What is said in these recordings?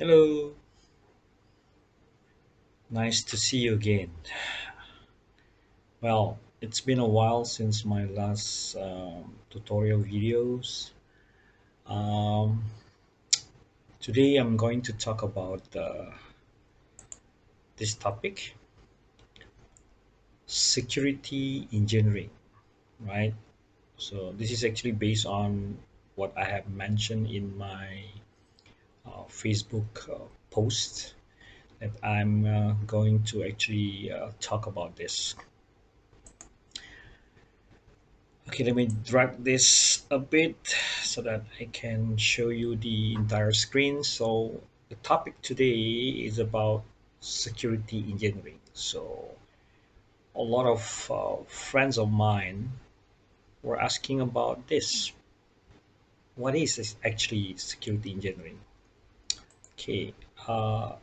Hello, nice to see you again. Well, it's been a while since my last tutorial videos. Um, Today I'm going to talk about this topic, security engineering, right? So this is actually based on what I have mentioned in my Facebook post that I'm going to actually talk about this. Okay, let me drag this a bit so that I can show you the entire screen. So the topic today is about security engineering. So a lot of friends of mine were asking about this. What is this actually security engineering? Okay, uh,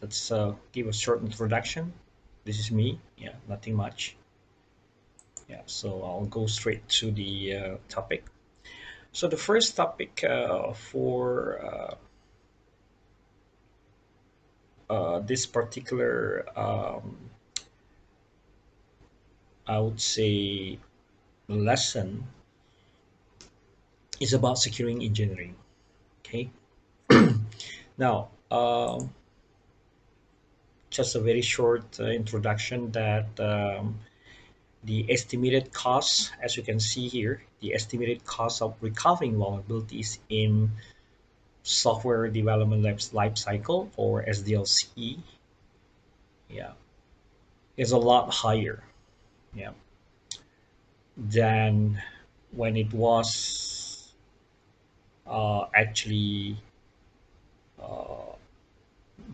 let's give a short introduction. This is me. Yeah, nothing much. Yeah, so I'll go straight to the topic. So the first topic for this particular, I would say, lesson is about securing engineering. Okay, now just a very short introduction that the estimated cost, as you can see here, the estimated cost of recovering vulnerabilities in software development life cycle or SDLC, yeah, is a lot higher. Yeah, than when it was actually uh,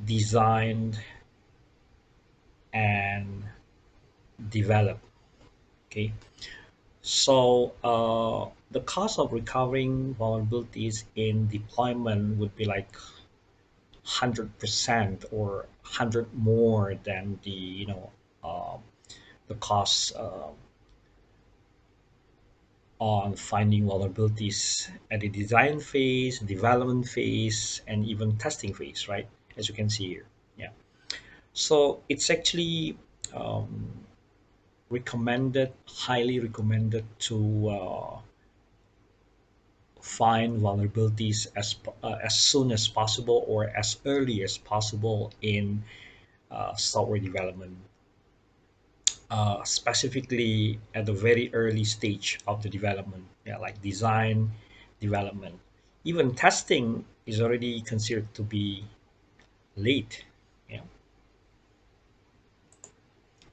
designed and developed. Okay, so the cost of recovering vulnerabilities in deployment would be like 100% or 100 more than uh, the cost on finding vulnerabilities at the design phase, development phase, and even testing phase, right? As you can see here. Yeah. So it's actually um, recommended, highly recommended to find vulnerabilities as soon as possible or as early as possible in software development, specifically at the very early stage of the development, yeah, like design, development. Even testing is already considered to be late. Yeah.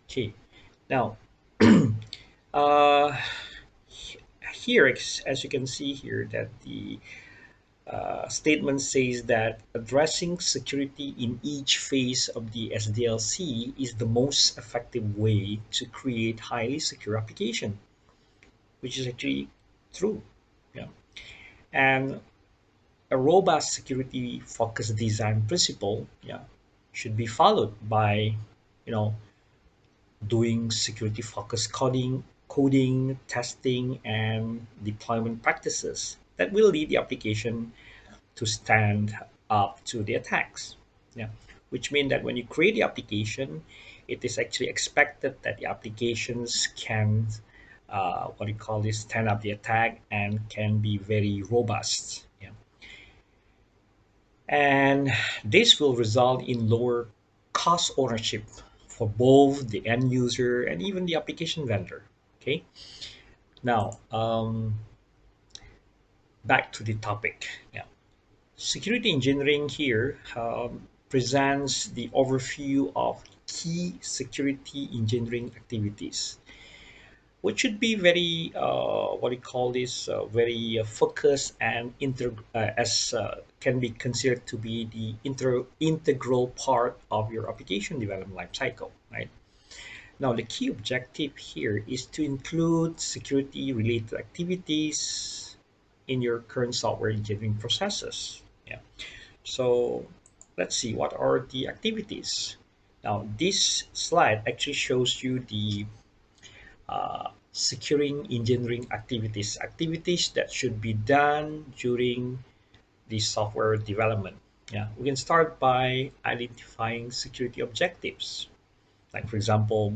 Okay. Now, uh, here, as you can see here, that the statement says that addressing security in each phase of the SDLC is the most effective way to create highly secure application, which is actually true. Yeah. And a robust security focused design principle, yeah, should be followed by, you know, doing security focused coding, testing, and deployment practices that will lead the application to stand up to the attacks. Yeah, which means that when you create the application, it is actually expected that the applications can, what do you call this, stand up the attack and can be very robust. Yeah, and this will result in lower cost ownership for both the end user and even the application vendor. Okay, now back to the topic. Yeah. Security engineering here presents the overview of key security engineering activities, which should be very, what do you call this, very focused and as can be considered to be the integral part of your application development lifecycle, right? Now, the key objective here is to include security related activities in your current software engineering processes. Yeah. So let's see what are the activities. Now this slide actually shows you the securing engineering activities that should be done during the software development. Yeah, we can start by identifying security objectives. Like, for example,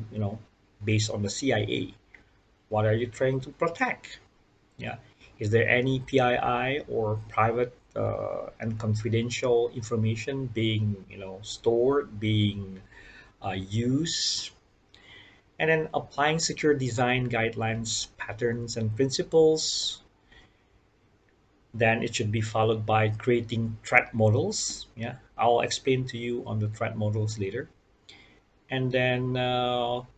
based on the CIA, what are you trying to protect? Yeah, is there any PII or private and confidential information being, stored, being used? And then applying secure design guidelines, patterns, and principles. Then it should be followed by creating threat models. Yeah, I'll explain to you on the threat models later. And then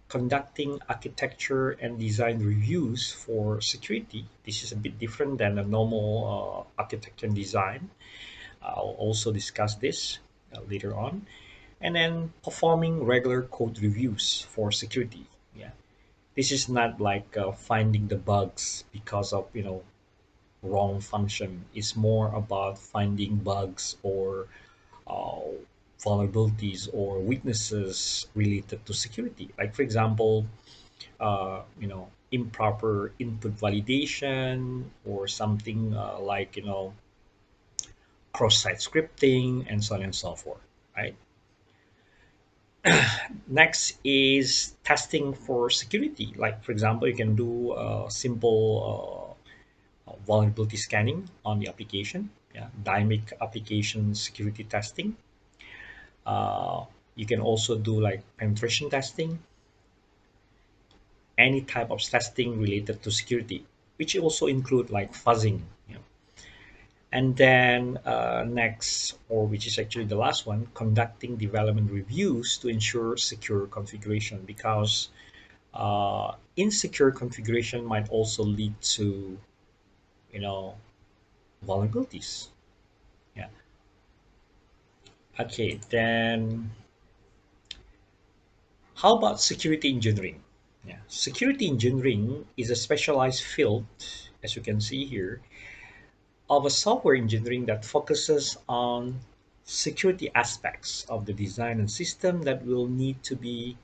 conducting architecture and design reviews for security. This is a bit different than a normal architecture and design. I'll also discuss this later on. And then performing regular code reviews for security. Yeah, this is not like finding the bugs because of wrong function. It's more about finding bugs or uh, vulnerabilities or weaknesses related to security. Like, for example, improper input validation or something like cross-site scripting and so on and so forth. Right. Next is testing for security. Like, for example, you can do simple vulnerability scanning on the application. Yeah, dynamic application security testing. Uh, you can also do like penetration testing, any type of testing related to security, which also include like fuzzing. And then next, or which is actually the last one, conducting development reviews to ensure secure configuration, because insecure configuration might also lead to you know vulnerabilities. Yeah. Okay. Then how about security engineering? Yeah. Security engineering is a specialized field, as you can see here, of a software engineering that focuses on security aspects of the design and system that needs to be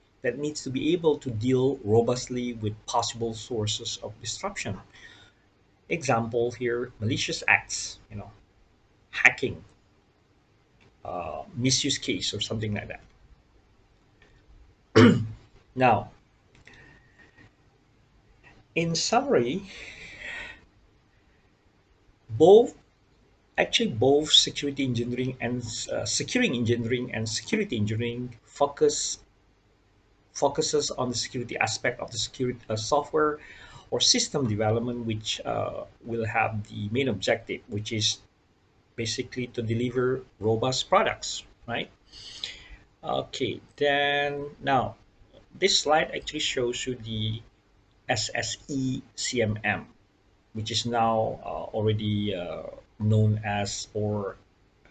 able to deal robustly with possible sources of disruption. Example here: malicious acts, hacking, misuse case, or something like that. Now, in summary, both both security engineering and securing engineering and security engineering focuses on the security aspect of the security software or system development, which will have the main objective, which is basically to deliver robust products, right? Okay, then now this slide actually shows you the SSE CMM, which is now already known as, or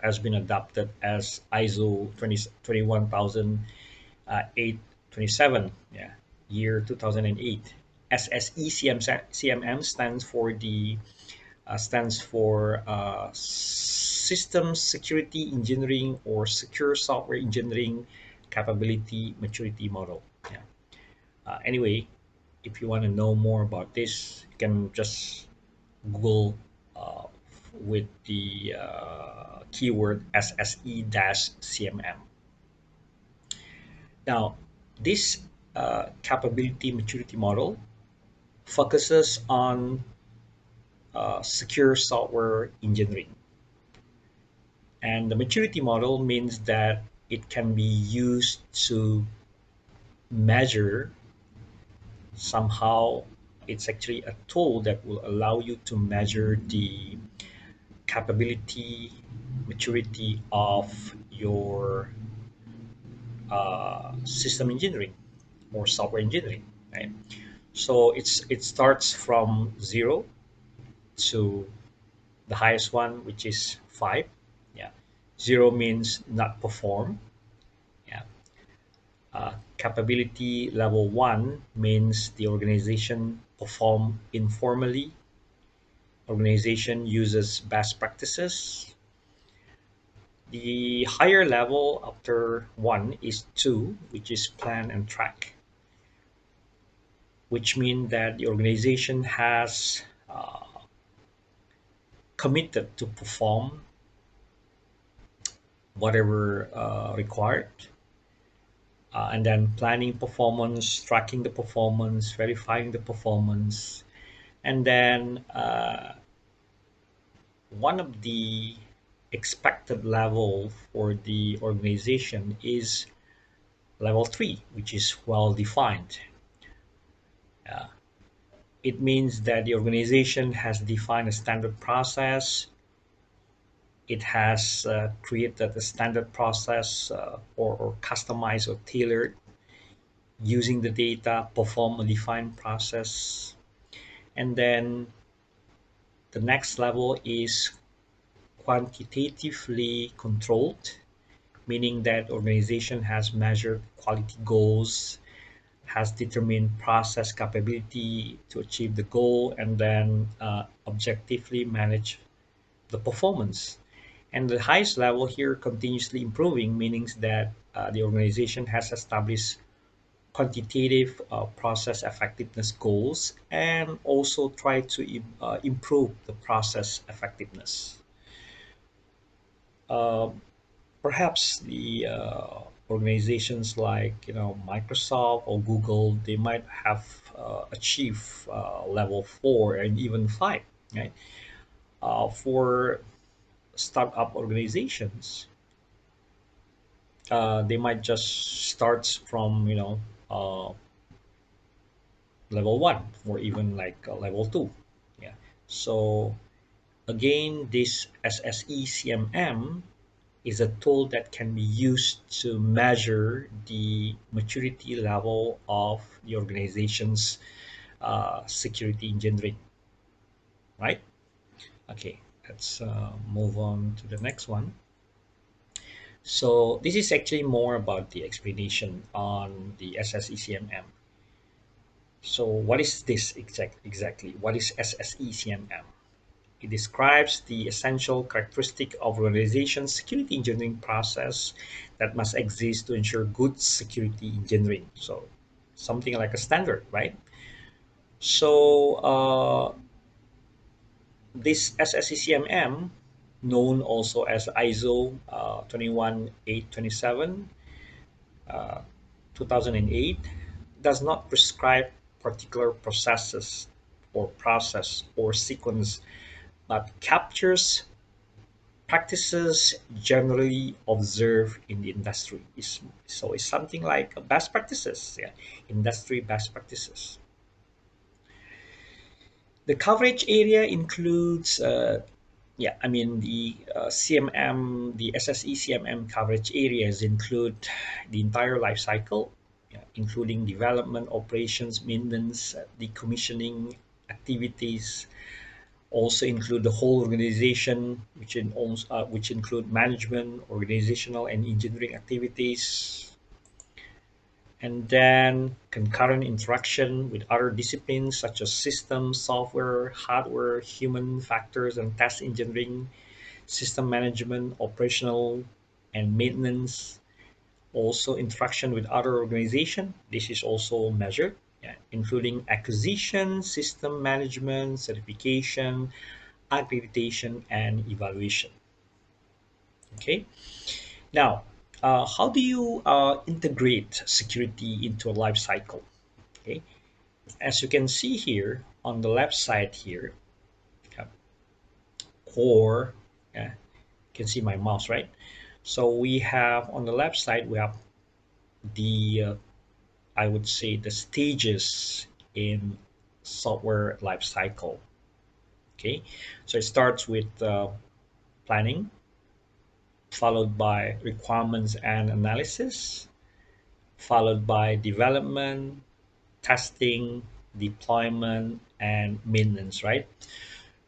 has been adopted as, ISO 21827, yeah, year 2008. SSE CMM stands for Systems Security Engineering or Secure Software Engineering Capability Maturity Model. Yeah. Anyway, if you want to know more about this, you can just Google uh, with the keyword SSE-CMM. Now, this capability maturity model focuses on secure software engineering. And the maturity model means that it can be used to measure somehow. It's actually a tool that will allow you to measure the capability, maturity of your system engineering or software engineering, right? So it starts from 0 to the highest one, which is 5. Yeah, 0 means not perform. Yeah. Capability level 1 means the organization perform informally. Organization uses best practices. The higher level after 1 is 2, which is plan and track, which means that the organization has committed to perform whatever required, and then planning performance, tracking the performance, verifying the performance, and then one of the expected level for the organization is level 3, which is well defined. It means that the organization has defined a standard process. It has created a standard process, or customized or tailored using the data, perform a defined process. And then the next level is quantitatively controlled, meaning that organization has measured quality goals, has determined process capability to achieve the goal, and then objectively manage the performance. And the highest level here, continuously improving, meaning that the organization has established quantitative process effectiveness goals and also try to improve the process effectiveness. Uh, Perhaps the organizations like Microsoft or Google, they might have achieved level 4 and even 5, right? For startup organizations, they might just start from uh, level 1 or even like level 2. Yeah. So again, this SSECMM is a tool that can be used to measure the maturity level of the organization's security engineering, right? Okay, let's move on to the next one. So this is actually more about the explanation on the SSECMM. So what is this exactly? What is SSECMM? It describes the essential characteristic of organization's security engineering process that must exist to ensure good security engineering. So something like a standard, right? So this SSECMM, known also as ISO 21827, uh, 2008, does not prescribe particular process or sequence, but captures practices generally observed in the industry. So it's something like best practices, yeah, industry best practices. The coverage area includes, I mean the CMM, the SSE CMM coverage areas include the entire life cycle, yeah, including development, operations, maintenance, decommissioning activities, also include the whole organization, which include management, organizational, and engineering activities, and then concurrent interaction with other disciplines such as systems, software, hardware, human factors, and test engineering, system management, operational, and maintenance. Also, interaction with other organization. This is also measured, yeah, including acquisition, system management, certification, accreditation, and evaluation. Okay. Now, how do you integrate security into a life cycle? Okay. As you can see here on the left side here, uh, core. Yeah, you can see my mouse, right? So we have on the left side we have the I would say the stages in software life cycle. Okay. So it starts with planning, followed by requirements and analysis, followed by development, testing, deployment, and maintenance, right?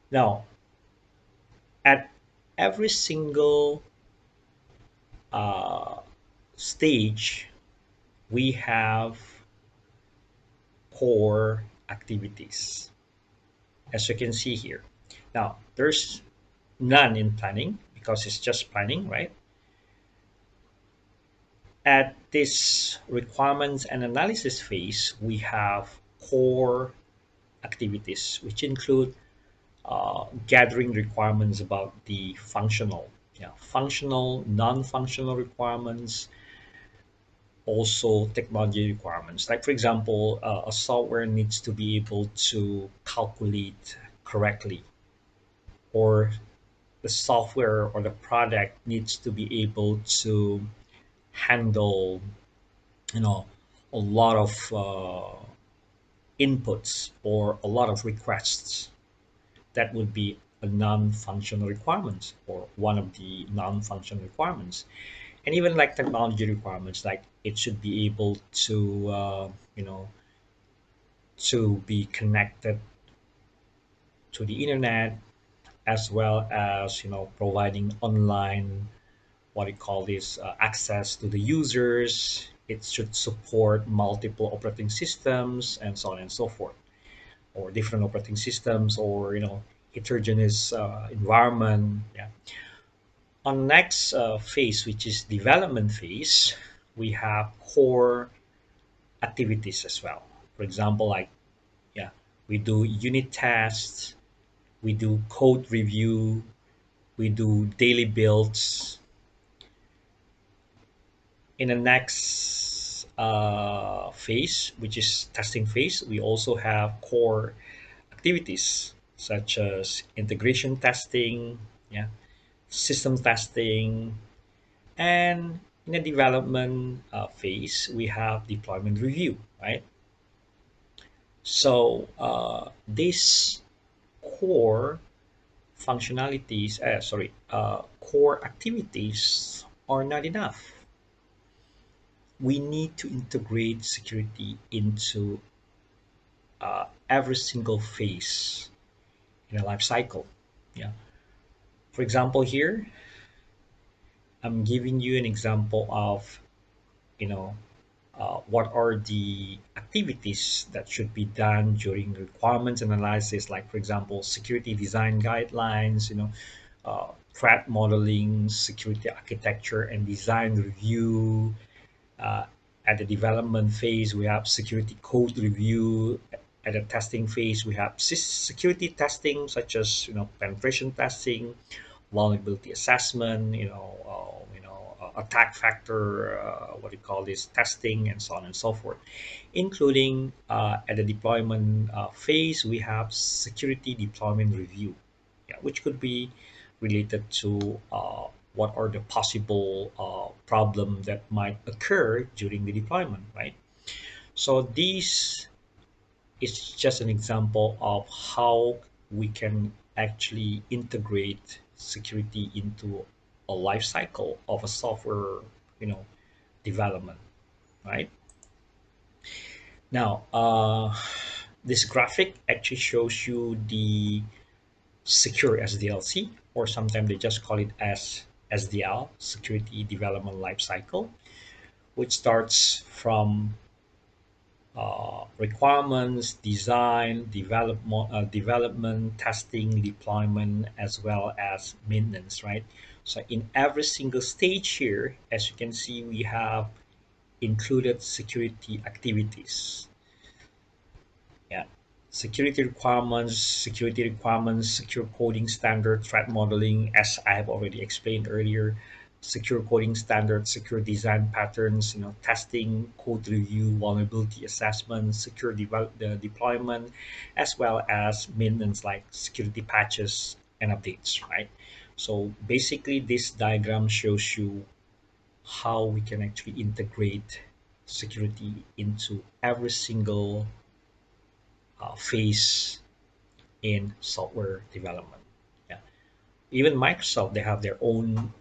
Now, at every single uh, stage, we have core activities, as you can see here. Now, there's none in planning because it's just planning, right? At this requirements and analysis phase, we have core activities, which include gathering requirements about the functional. Yeah, functional, non-functional requirements, also technology requirements. Like for example, a software needs to be able to calculate correctly, or the software or the product needs to be able to handle, you know, a lot of inputs or a lot of requests. That would be a non-functional requirement or one of the non-functional requirements. And even like technology requirements, like it should be able to to be connected to the internet, as well as providing online, what you call this, access to the users. It should support multiple operating systems and so on and so forth, or different operating systems, or heterogeneous environment. Yeah. On next phase, which is development phase, we have core activities as well. For example, like, yeah, we do unit tests, we do code review, we do daily builds. In the next phase, which is testing phase, we also have core activities such as integration testing, yeah, system testing, and in the development phase, we have deployment review, right? So these core core activities are not enough. We need to integrate security into every single phase in a life cycle. Yeah. For example, here I'm giving you an example of you know what are the activities that should be done during requirements analysis, like for example security design guidelines, threat modeling, security architecture and design review. uh, at the development phase, we have security code review. At the testing phase, we have security testing, such as penetration testing, vulnerability assessment, attack factor, what do you call this, testing, and so on and so forth. Including at the deployment phase, we have security deployment review, yeah, which could be related to what are the possible problem that might occur during the deployment, right? So this is just an example of how we can actually integrate security into a life cycle of a software, you know, development, right? Now, this graphic actually shows you the secure SDLC, or sometimes they just call it as SDL, Security Development Lifecycle, which starts from requirements, design, development, testing, deployment, as well as maintenance, right? So in every single stage here, as you can see, we have included security activities. Yeah. Security requirements, secure coding standard, threat modeling, as I have already explained earlier, secure coding standards, secure design patterns, testing, code review, vulnerability assessment, secure the deployment, as well as maintenance like security patches and updates, right? So basically, this diagram shows you how we can actually integrate security into every single phase in software development. Yeah. Even Microsoft, they have their own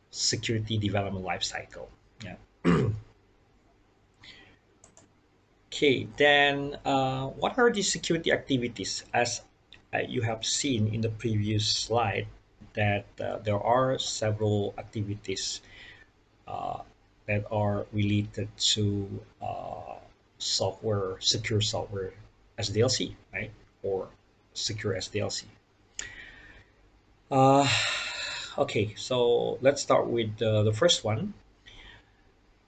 security development lifecycle. Yeah. Okay, then what are the security activities? As you have seen in the previous slide, that there are several activities uh, that are related to secure software SDLC, right? Or secure SDLC. Uh, okay, so let's start with the first one.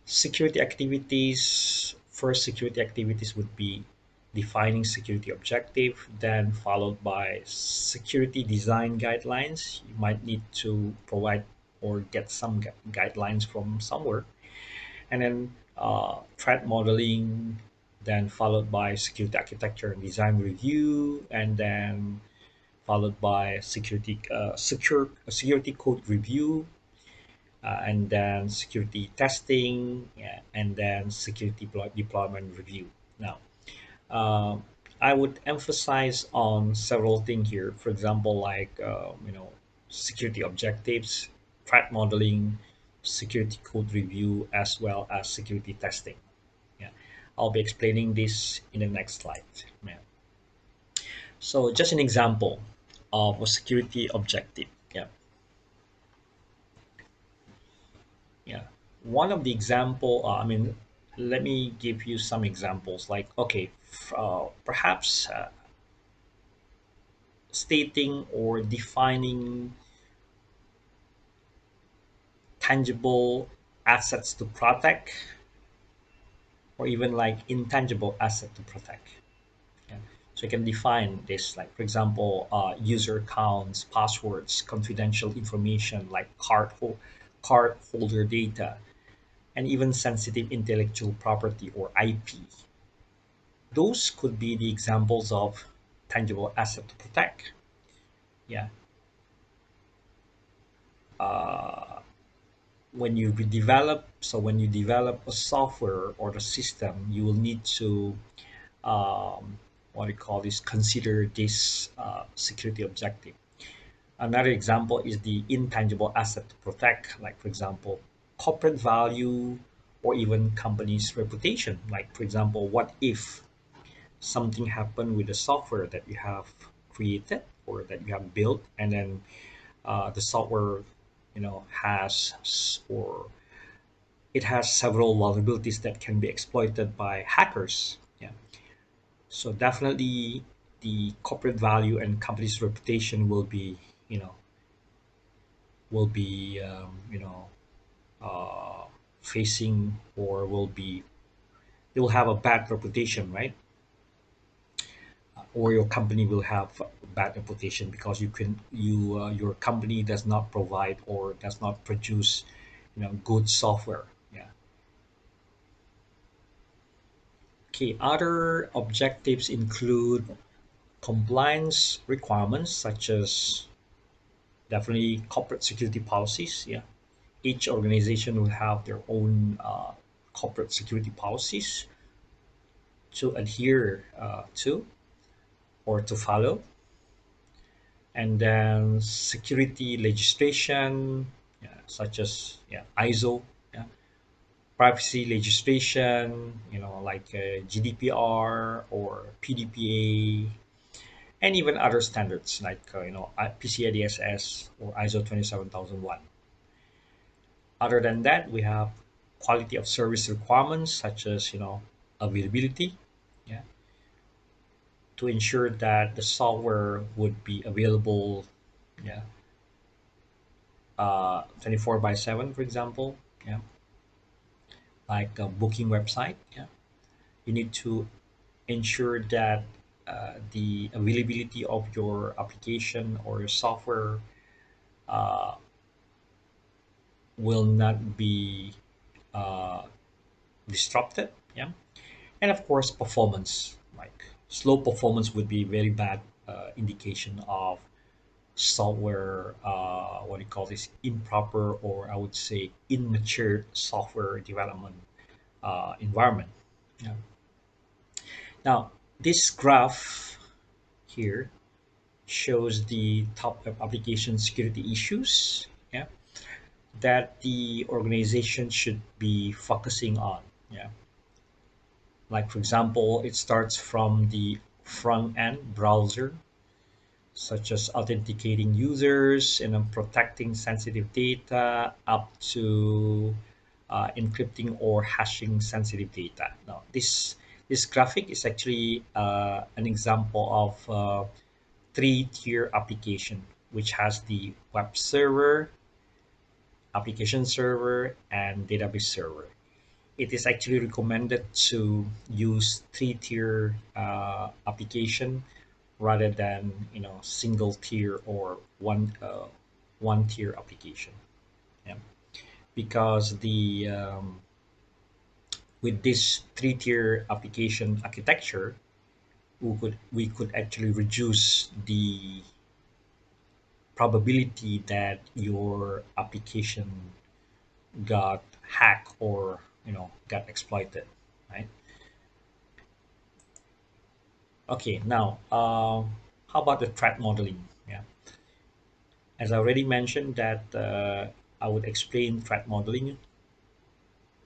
Security activities. First security activities would be defining security objective, then followed by security design guidelines. You might need to provide or get some guidelines from somewhere, and then threat modeling, then followed by security architecture and design review, and then followed by security code review, and then security testing, yeah, and then security deployment review. Now, uh, I would emphasize on several things here. For example, like security objectives, threat modeling, security code review, as well as security testing. Yeah, I'll be explaining this in the next slide. Yeah. So, just an example of a security objective. Yeah, yeah. One of the example. Let me give you some examples. Like, okay, perhaps stating or defining tangible assets to protect, or even like intangible asset to protect. Yeah. So you can define this, like for example, user accounts, passwords, confidential information like card holder data, and even sensitive intellectual property or IP. Those could be the examples of tangible asset to protect. Yeah. Uh, when you develop a software or the system, you will need to what we call this consider this security objective. Another example is the intangible asset to protect, like for example, corporate value or even company's reputation. Like for example, what if something happened with the software that you have created or that you have built, and then the software, or it has several vulnerabilities that can be exploited by hackers. Yeah. So definitely the corporate value and company's reputation you know, will be, uh, facing, or they will have a bad reputation, right? Or your company will have a bad reputation because your company does not provide or does not produce, good software. Yeah. Okay. Other objectives include compliance requirements such as definitely corporate security policies. Yeah, each organization will have their own corporate security policies to adhere to or to follow, and then security legislation, yeah, such as, yeah, ISO, yeah, privacy legislation, like GDPR or PDPA, and even other standards like PCI DSS or ISO 27001. Other than that, we have quality of service requirements such as availability, yeah, to ensure that the software would be available, yeah, 24 by 7, for example, yeah, like a booking website. Yeah, you need to ensure that the availability of your application or your software uh, will not be uh, disrupted. Yeah, and of course performance, like slow performance would be very bad indication of software, what do you call this, improper, or I would say immature software development environment. Yeah. Now this graph here shows the top application security issues, yeah, that the organization should be focusing on. Yeah, like for example, it starts from the front end browser, such as authenticating users and then protecting sensitive data, up to encrypting or hashing sensitive data. Now, this graphic is actually an example of three-tier application, which has the web server, application server, and database server. it is actually recommended to use three-tier application rather than single tier or one tier application. Yeah, because the with this three-tier application architecture, we could actually reduce the probability that your application got hacked or got exploited, right? Okay, now how about the threat modeling? Yeah, as I already mentioned that I would explain threat modeling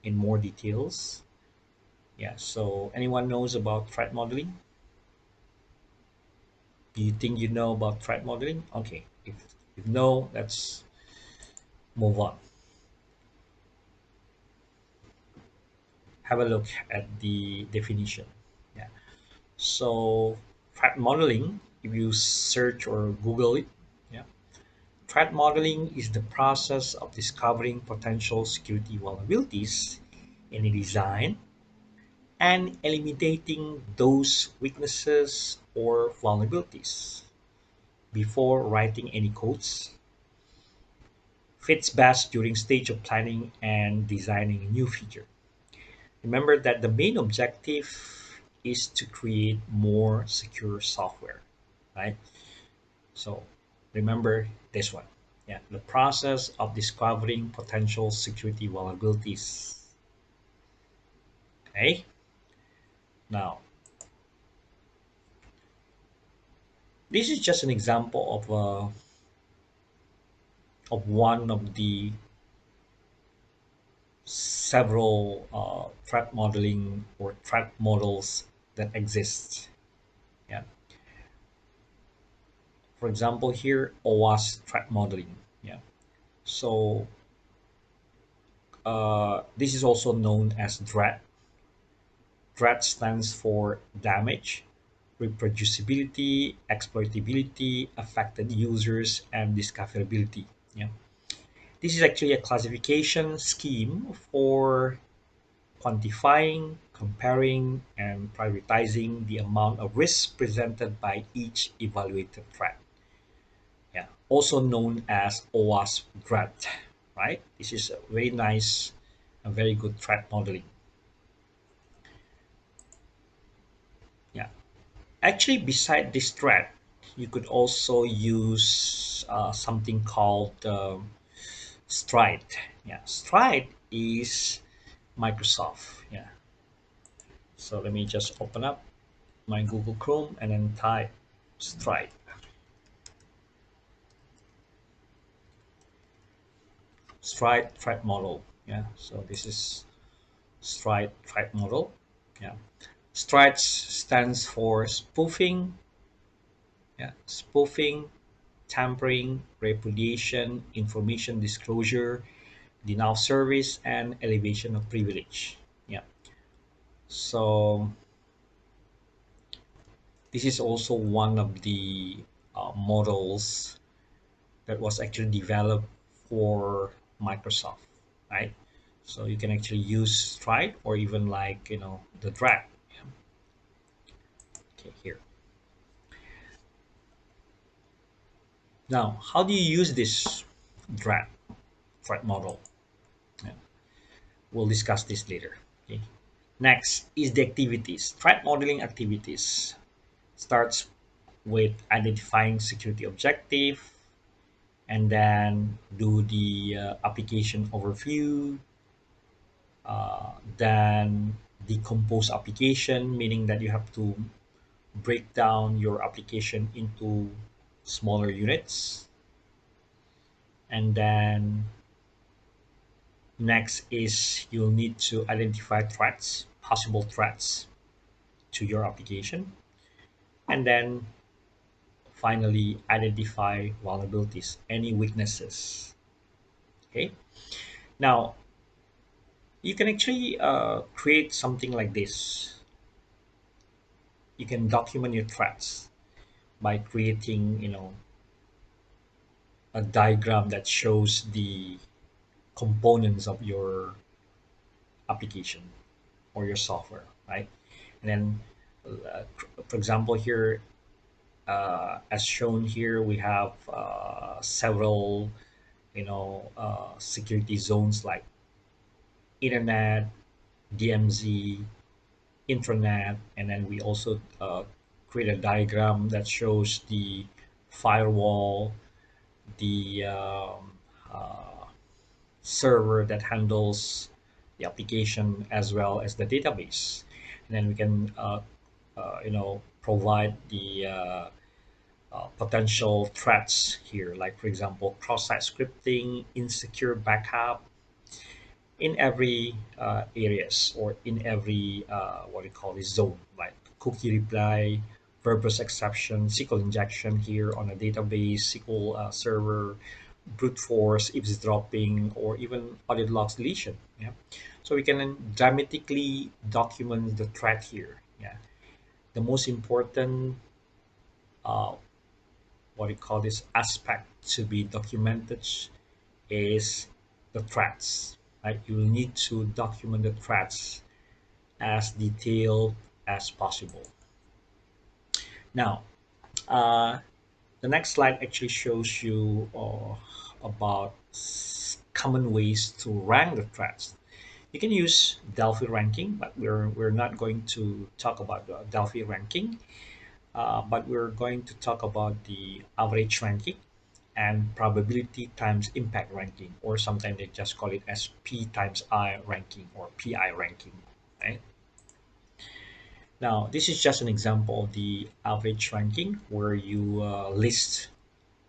in more details. Yeah, so anyone knows about threat modeling? Do you think you know about threat modeling? Okay, if no, let's move on. Have a look at the definition. Yeah. So threat modeling, if you search or Google it, yeah, threat modeling is the process of discovering potential security vulnerabilities in a design and eliminating those weaknesses or vulnerabilities before writing any codes. Fits best during stage of planning and designing a new feature. Remember that the main objective is to create more secure software, right? So remember this one. Yeah, the process of discovering potential security vulnerabilities. Okay, now this is just an example of one of the several threat modeling or threat models that exist. Yeah, for example, here OWASP threat modeling. Yeah, so this is also known as DRAT. DRAT stands for damage, reproducibility, exploitability, affected users, and discoverability. Yeah. This is actually a classification scheme for quantifying, comparing, and prioritizing the amount of risk presented by each evaluated threat. Yeah. Also known as OWASP DRAT, right? This is a very nice and very good threat modeling. Yeah. Actually, beside this thread, you could also use something called Stride. Yeah, Stride is Microsoft. Yeah. So let me just open up my Google Chrome and then type Stride. Stride threat model. Yeah. So this is Stride threat model. Yeah. Stride stands for spoofing. Yeah. Spoofing, tampering, repudiation, information disclosure, denial of service, and elevation of privilege. Yeah. So this is also one of the models that was actually developed for Microsoft, right? So you can actually use Stride or even like the drag. Okay, here. Now, how do you use this drag threat model? Yeah, we'll discuss this later. Okay. Next is the activities. Threat modeling activities starts with identifying security objective and then do the application overview, then decompose application, meaning that you have to break down your application into smaller units, and then next is you'll need to identify threats, possible threats to your application, and then finally identify vulnerabilities, any weaknesses. Okay, now you can actually create something like this. You can document your threats by creating a diagram that shows the components of your application or your software, right? And then, for example, here, as shown here, we have several, security zones like internet, DMZ, intranet, and then we also create a diagram that shows the firewall, the uh, server that handles the application as well as the database. And then we can provide the potential threats here, like for example cross-site scripting, insecure backup in every areas, or in every what we call this zone, like cookie reply, verbose exception, SQL injection here on a database, SQL server, brute force eavesdropping, or even audit logs deletion. Yeah, so we can then dramatically document the threat here. Yeah, the most important uh, what we call this aspect to be documented is the threats. Right, you will need to document the threats as detailed as possible. Now, uh, the next slide actually shows you about common ways to rank the threats. You can use Delphi ranking, but we're not going to talk about the Delphi ranking, but we're going to talk about the average ranking and probability times impact ranking, or sometimes they just call it as P times I ranking or PI ranking. Right? Now, this is just an example of the average ranking where you list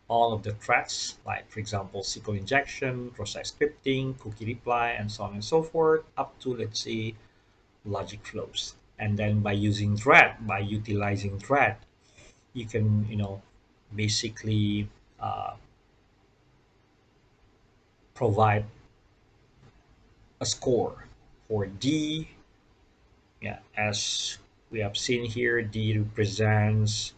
all of the threats, like for example, SQL injection, cross-site scripting, cookie reply, and so on and so forth, up to let's say logic flows. And then by utilizing thread, you can basically uh, provide a score for D. Yeah, as we have seen here, D represents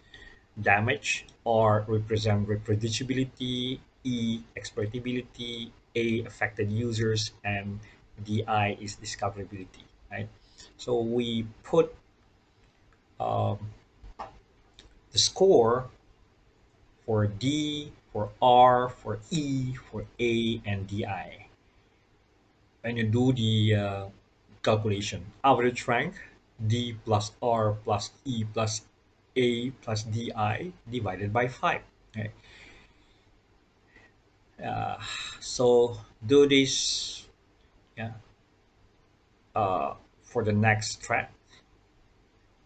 damage, R represent reproducibility, E exploitability, A affected users, and DI is discoverability. Right. So we put um, the score for D, for R, for E, for A, and DI. When you do the calculation, average rank D plus R plus E plus A plus DI divided by 5. Okay. Uh, so do this, yeah, for the next thread,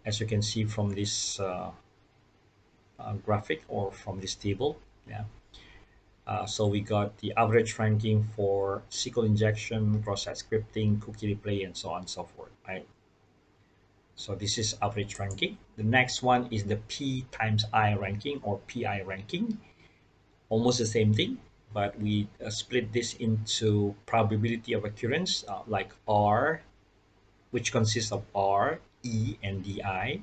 as you can see from this graphic or from this table. Yeah. So we got the average ranking for SQL injection, cross-site scripting, cookie replay, and so on and so forth. Right. So this is average ranking. The next one is the P times I ranking or PI ranking. Almost the same thing, but we split this into probability of occurrence, like R, which consists of R, E, and DI.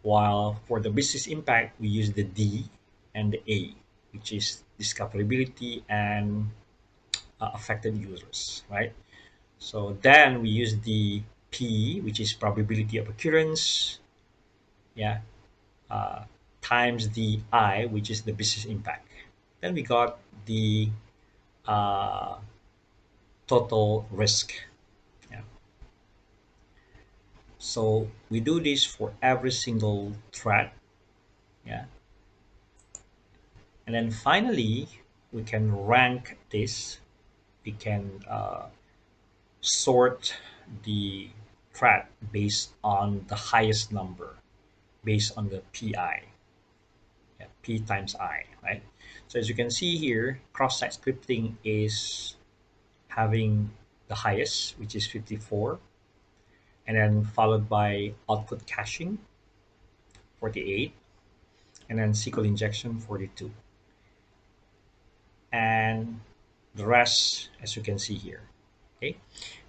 While for the business impact, we use the D and the A, which is discoverability and affected users, right? So then we use the P, which is probability of occurrence, yeah, uh, times the I, which is the business impact. Then we got the uh, total risk. Yeah. So we do this for every single thread. Yeah. And then finally, we can rank this. We can sort the thread based on the highest number, based on the PI. Yeah, P times I, right? So as you can see here, cross-site scripting is having the highest, which is 54, and then followed by output caching, 48, and then SQL injection, 42. And the rest, as you can see here. Okay.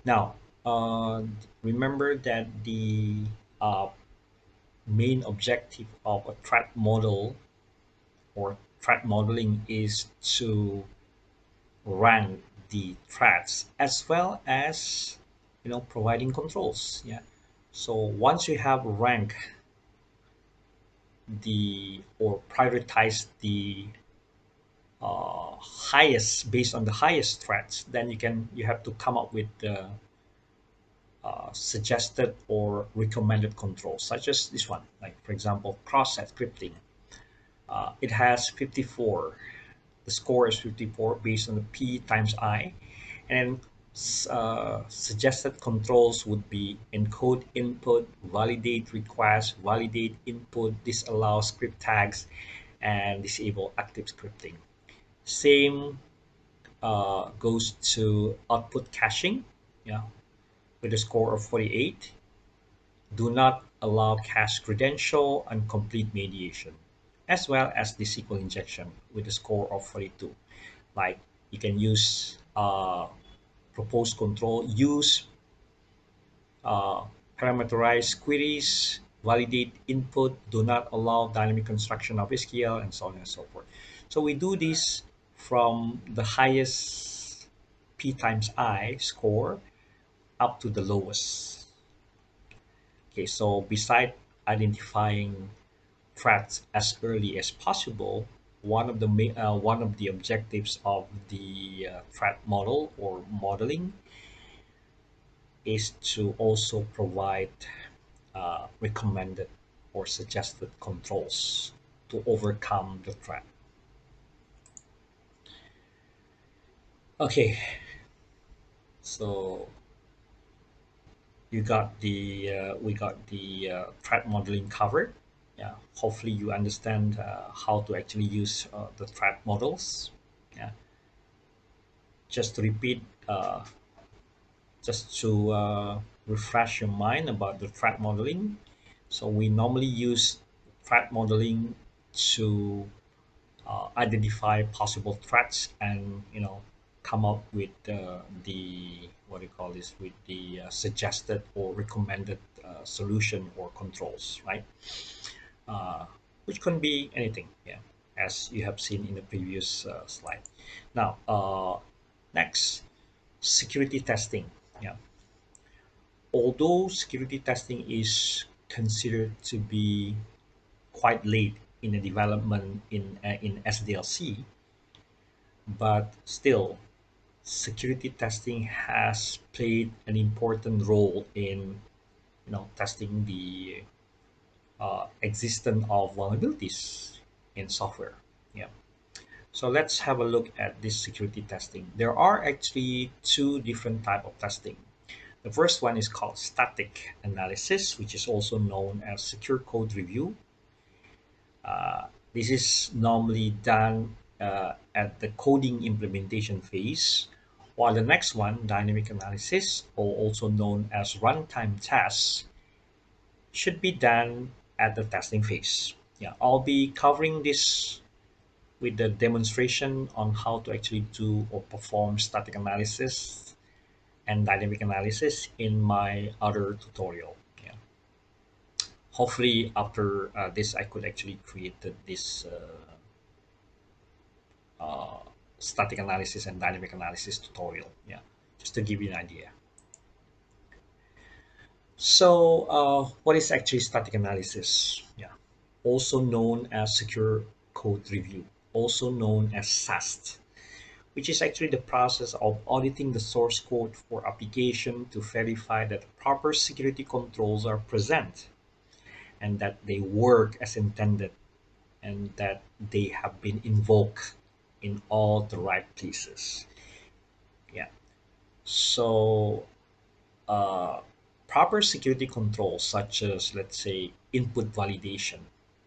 Now, uh, remember that the uh, main objective of a threat model or threat modeling is to rank the threats as well as providing controls. Yeah. So once you have rank the or prioritize the highest based on the highest threats, then you have to come up with the suggested or recommended controls, such as this one, like for example, cross-site scripting. It has 54. The score is 54 based on the P times I, and suggested controls would be encode input, validate request, validate input, disallow script tags, and disable active scripting. Same goes to output caching, yeah, with a score of 48. Do not allow cache credential and complete mediation, as well as the SQL injection with a score of 42. Like you can use proposed control, use uh, parameterize queries, validate input, do not allow dynamic construction of SQL, and so on and so forth. So we do this from the highest P times I score up to the lowest. Okay, so beside identifying threats as early as possible, one of the objectives of the threat model or modeling is to also provide recommended or suggested controls to overcome the threat. Okay, so we got the threat modeling covered. Yeah, hopefully you understand how to actually use the threat models. Yeah, just to repeat, just to refresh your mind about the threat modeling. So we normally use threat modeling to identify possible threats and come up with the what do you call this with the suggested or recommended solution or controls, right? uh, which can be anything, yeah, as you have seen in the previous slide. Now, next, security testing. Yeah, although security testing is considered to be quite late in the development in SDLC, but still, security testing has played an important role in testing the existence of vulnerabilities in software. Yeah. So let's have a look at this security testing. There are actually two different type of testing. The first one is called static analysis, which is also known as secure code review. This is normally done at the coding implementation phase, while the next one, dynamic analysis, or also known as runtime tests, should be done at the testing phase. Yeah, I'll be covering this with the demonstration on how to actually do or perform static analysis and dynamic analysis in my other tutorial. Yeah. Hopefully, after this, I could actually create this uh, static analysis and dynamic analysis tutorial. Yeah, just to give you an idea. So, what is actually static analysis? Yeah, also known as secure code review, also known as SAST, which is actually the process of auditing the source code for application to verify that proper security controls are present and that they work as intended and that they have been invoked in all the right places. Yeah. So, uh, proper security controls, such as, let's say, input validation,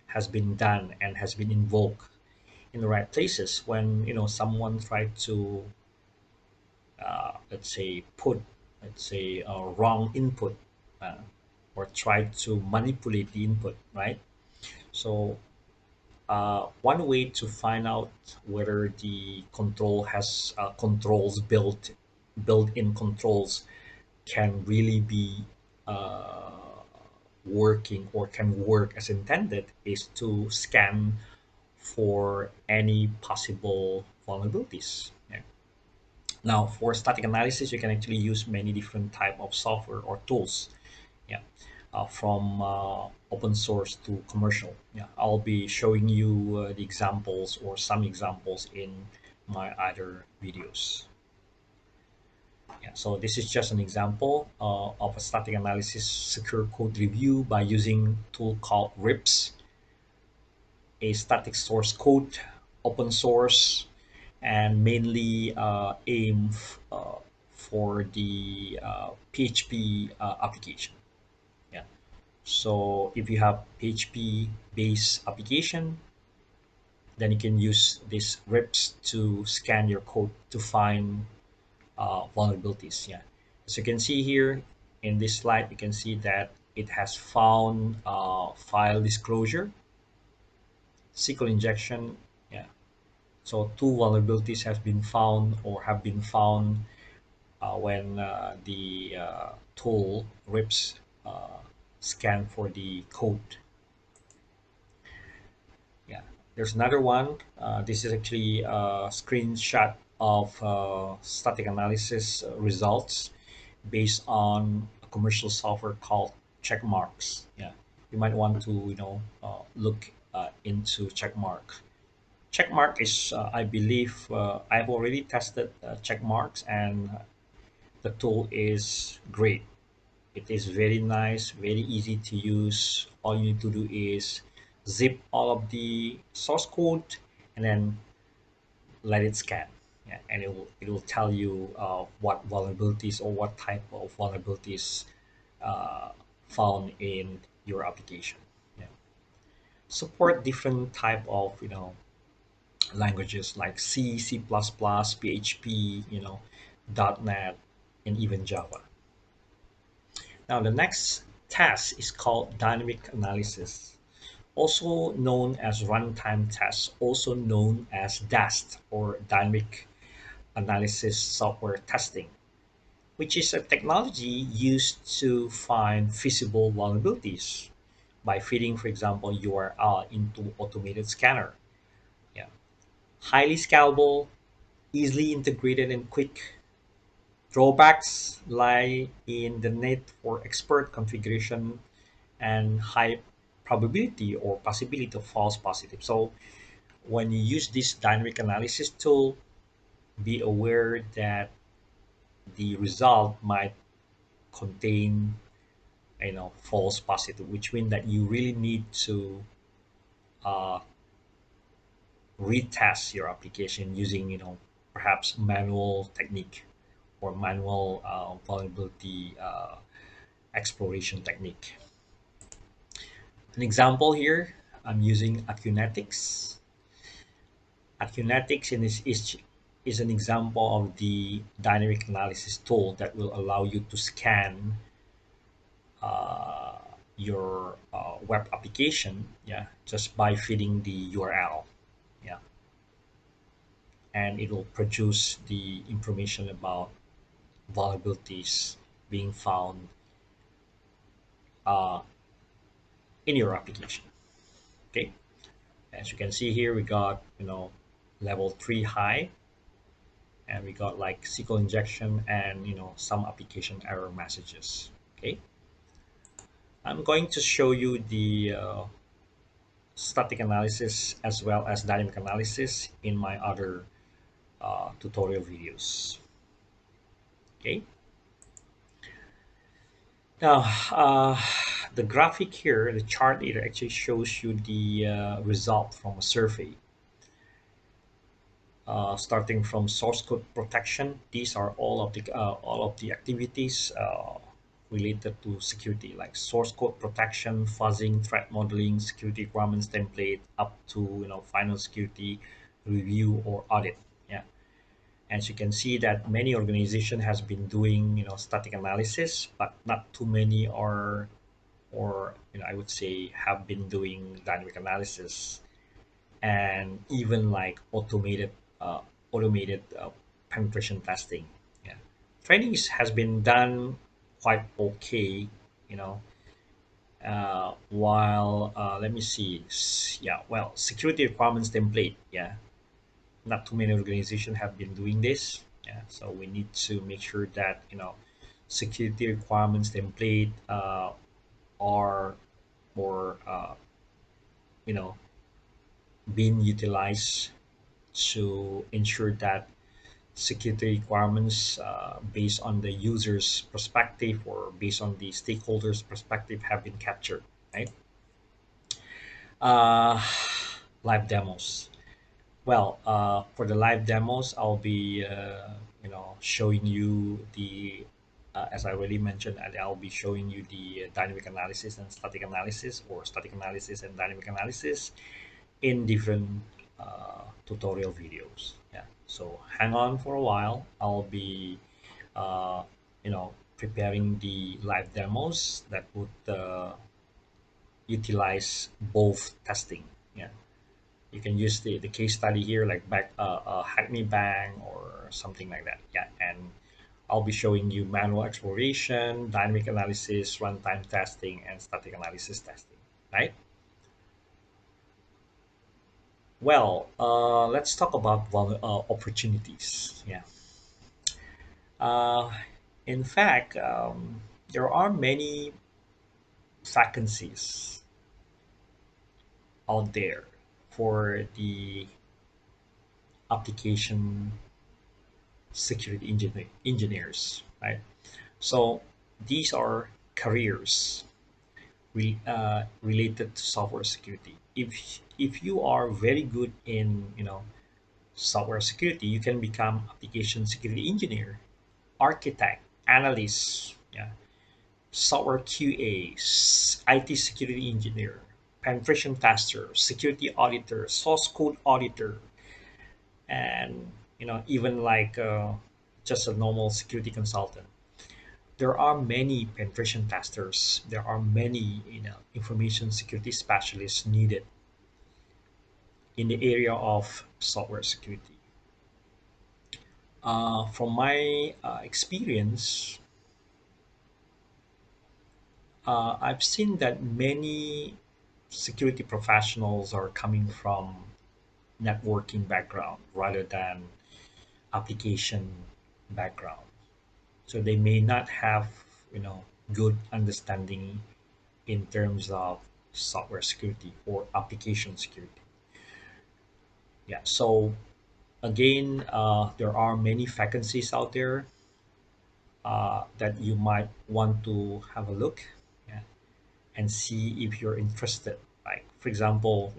has been done and has been invoked in the right places when someone tried to let's say put let's say wrong input uh, or try to manipulate the input, right? So one way to find out whether the control has controls built-in controls can really be uh, working or can work as intended is to scan for any possible vulnerabilities. Yeah. Now, for static analysis, you can actually use many different type of software or tools. Yeah, from open source to commercial. Yeah, I'll be showing you the examples or some examples in my other videos. Yeah, so this is just an example of a static analysis secure code review by using tool called RIPS, a static source code, open source, and mainly for the PHP application. Yeah. So if you have PHP based application, then you can use this RIPS to scan your code to find vulnerabilities. Yeah. As you can see here in this slide, you can see that it has found file disclosure, SQL injection. Yeah. So two vulnerabilities have been found or have been found when the tool RIPS uh, scan for the code. Yeah, there's another one. This is actually a screenshot of static analysis results based on a commercial software called Checkmarks. Yeah, you might want to look into Checkmark. Checkmark is, I believe, I've already tested Checkmarks, and the tool is great. It is very nice, very easy to use. All you need to do is zip all of the source code and then let it scan. Yeah, and it will tell you what vulnerabilities or what type of vulnerabilities uh, found in your application. Yeah. Support different type of languages like C, C++, PHP, .NET, and even Java. Now, the next task is called dynamic analysis, also known as runtime tests, also known as DAST or dynamic analysis software testing, which is a technology used to find feasible vulnerabilities by feeding, for example, URL into automated scanner. Yeah. Highly scalable, easily integrated, and quick. Drawbacks lie in the need for expert configuration and high probability or possibility of false positive. So when you use this dynamic analysis tool, be aware that the result might contain false positive, which means that you really need to uh, retest your application using perhaps manual technique or manual vulnerability exploration technique. An example here, I'm using Acunetics. Acunetics is an example of the dynamic analysis tool that will allow you to scan uh, your web application, yeah, just by feeding the URL, yeah, and it will produce the information about vulnerabilities being found uh, in your application. Okay, as you can see here, we got level 3 high, and we got like SQL injection and some application error messages. Okay, I'm going to show you the static analysis as well as dynamic analysis in my other tutorial videos. Okay, now the graphic here, the chart, it actually shows you the result from a survey. Starting from source code protection, these are all of the activities related to security, like source code protection, fuzzing, threat modeling, security requirements template, up to final security review or audit. Yeah, as you can see that many organization has been doing static analysis, but not too many are, or I would say, have been doing dynamic analysis and even like automated penetration testing. Yeah, has been done quite okay, you know. While let me see, yeah, well, security requirements template. Yeah, not too many organizations have been doing this. Yeah, so we need to make sure that security requirements template are or you know being utilized to ensure that security requirements based on the user's perspective or based on the stakeholders perspective have been captured, right? uh, Live demos. Well, for the live demos, I'll be showing you the as I already mentioned, I'll be showing you the dynamic analysis and static analysis, or static analysis and dynamic analysis in different tutorial videos. Yeah, so hang on for a while. I'll be preparing the live demos that would utilize both testing. Yeah, you can use the case study here, like Hackney Bang or something like that. Yeah, and I'll be showing you manual exploration, dynamic analysis, runtime testing, and static analysis testing. Right. Well, let's talk about opportunities. Yeah. Uh, in fact, there are many vacancies out there for the application security engineers, right? So these are careers related to software security. If you are very good in software security, you can become application security engineer, architect, analyst, yeah, software QA, IT security engineer, penetration tester, security auditor, source code auditor, and even like just a normal security consultant. There are many penetration testers. There are many information security specialists needed in the area of software security. From my experience, I've seen that many security professionals are coming from networking background rather than application background. So they may not have good understanding in terms of software security or application security. Yeah. So again, there are many vacancies out there that you might want to have a look, yeah, and see if you're interested. Like for example,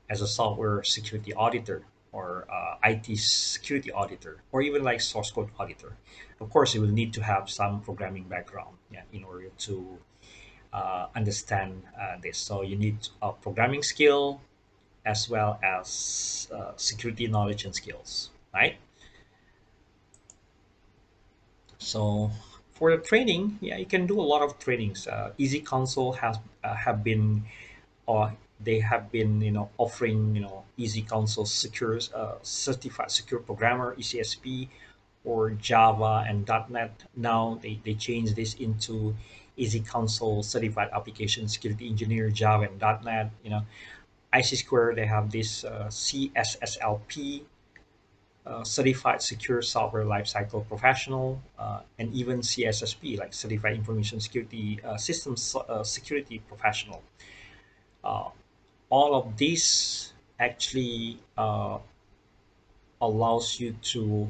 as a software security auditor, or IT security auditor, or even like source code auditor. Of course, you will need to have some programming background, yeah, in order to understand this. So you need a programming skill as well as security knowledge and skills, right? So for the training, yeah, you can do a lot of trainings. Easy Console has have been, or they have been, offering, Easy Console secure, certified secure programmer (ECSP), or Java and .NET. Now they changed this into Easy Console certified application security engineer Java and .NET. IC Square, they have this CSSLP, certified secure software lifecycle professional, and even CSSP, like certified information security systems security professional. Uh, all of this actually allow you to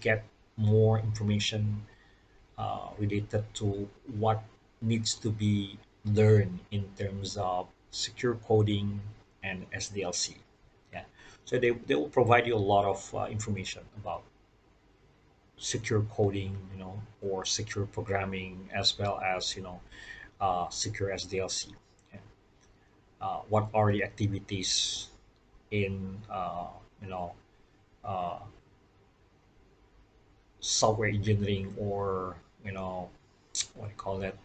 get more information related to what needs to be learned in terms of secure coding and SDLC. Yeah, so they will provide you a lot of information about secure coding, or secure programming, as well as secure SDLC. Yeah. What are the activities in you know uh, software engineering, or what do you call that,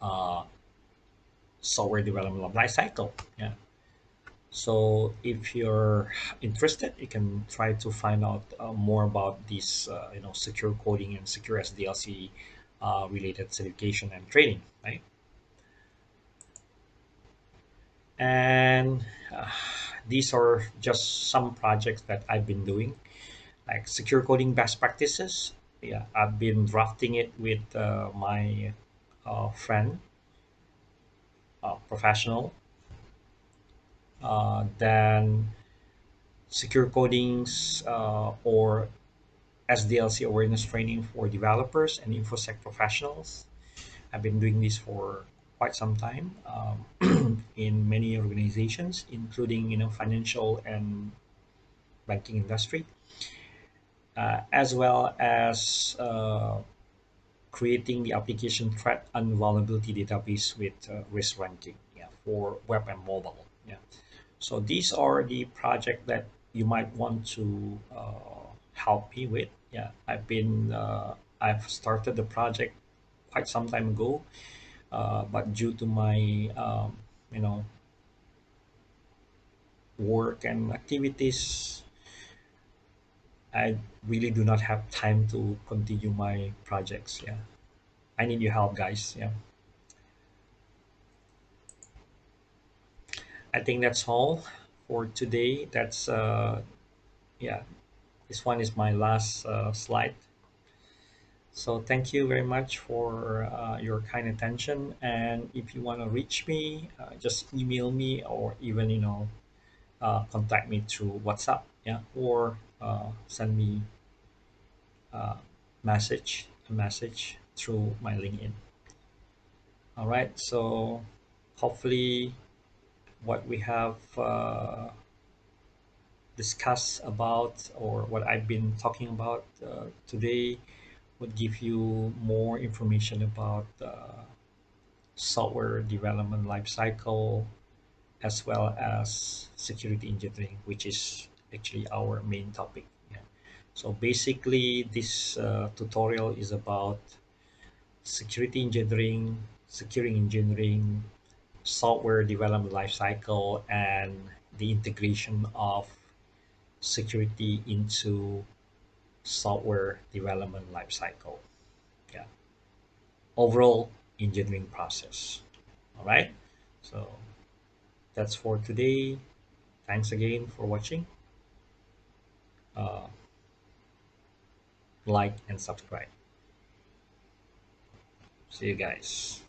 uh, software development life cycle. Yeah. So if you're interested, you can try to find out more about this, secure coding and secure SDLC related certification and training, right? And these are just some projects that I've been doing, like secure coding best practices. Yeah, I've been drafting it with my friend, professional. Then secure codings or SDLC awareness training for developers and InfoSec professionals. I've been doing this for quite some time in many organizations, including financial and banking industry, as well as creating the application threat and vulnerability database with risk ranking, yeah, for web and mobile. Yeah. So these are the project that you might want to help me with. Yeah, I've started the project quite some time ago, but due to my you know work and activities, I really do not have time to continue my projects. Yeah, I need your help, guys. Yeah, I think that's all for today. That's yeah, this one is my last slide. So thank you very much for your kind attention. And if you want to reach me, just email me or even contact me through WhatsApp, yeah, or send me a message through my LinkedIn. All right. So hopefully, what we have discussed about, or what I've been talking about today, would give you more information about software development lifecycle, as well as security engineering, which is actually our main topic. Yeah. So basically, this tutorial is about security engineering, securing engineering, software development lifecycle, and the integration of security into software development lifecycle. Yeah, overall engineering process. All right. So that's for today. Thanks again for watching. Uh, like and subscribe. See you guys.